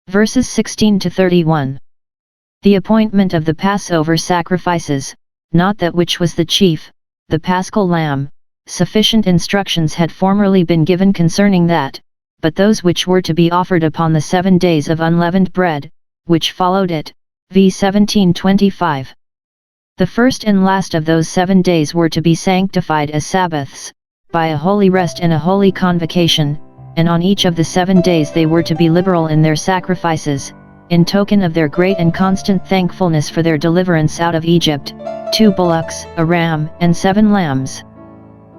Verses 16 to 31. The appointment of the Passover sacrifices, not that which was the chief, the paschal lamb, sufficient instructions had formerly been given concerning that, but those which were to be offered upon the 7 days of unleavened bread, which followed it, v. 17:25. The first and last of those 7 days were to be sanctified as Sabbaths, by a holy rest and a holy convocation, and on each of the 7 days they were to be liberal in their sacrifices, in token of their great and constant thankfulness for their deliverance out of Egypt, 2 bullocks, a ram, and 7 lambs.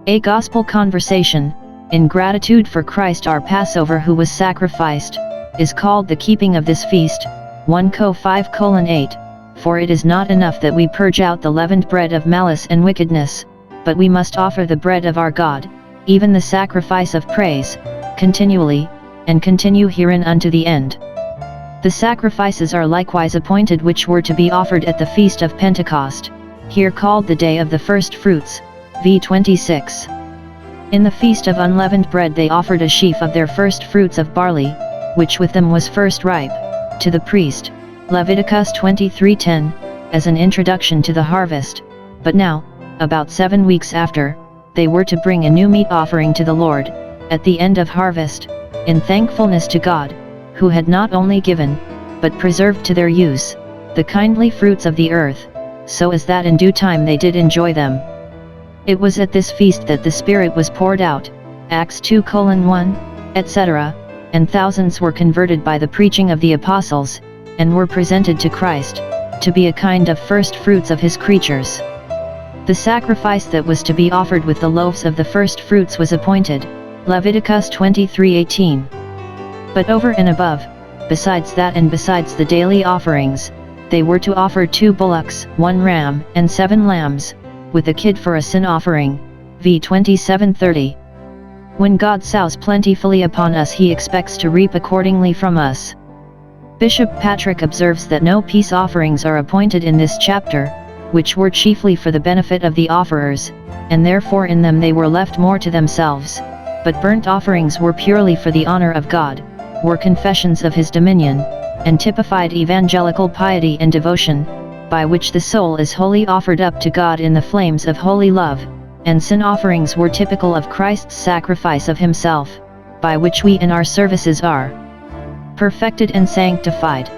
A gospel conversation, in gratitude for Christ our Passover who was sacrificed, is called the keeping of this feast, 1 Co 5:8, for it is not enough that we purge out the leavened bread of malice and wickedness, but we must offer the bread of our God, even the sacrifice of praise, continually, and continue herein unto the end. The sacrifices are likewise appointed which were to be offered at the feast of Pentecost, here called the day of the first fruits, v. 26. In the feast of unleavened bread they offered a sheaf of their first fruits of barley, which with them was first ripe, to the priest, Leviticus 23:10, as an introduction to the harvest, but now, about 7 weeks after, they were to bring a new meat offering to the Lord, at the end of harvest, in thankfulness to God, who had not only given, but preserved to their use, the kindly fruits of the earth, so as that in due time they did enjoy them. It was at this feast that the Spirit was poured out, Acts 2:1, etc., and thousands were converted by the preaching of the apostles, and were presented to Christ, to be a kind of first fruits of his creatures. The sacrifice that was to be offered with the loaves of the first fruits was appointed, Leviticus 23:18. But over and above, besides that and besides the daily offerings, they were to offer 2 bullocks, 1 ram, and 7 lambs, with a kid for a sin offering, v. 27:30. When God sows plentifully upon us he expects to reap accordingly from us. Bishop Patrick observes that no peace offerings are appointed in this chapter, which were chiefly for the benefit of the offerers, and therefore in them they were left more to themselves, but burnt offerings were purely for the honor of God, were confessions of his dominion, and typified evangelical piety and devotion, by which the soul is wholly offered up to God in the flames of holy love, and sin offerings were typical of Christ's sacrifice of himself, by which we in our services are perfected and sanctified.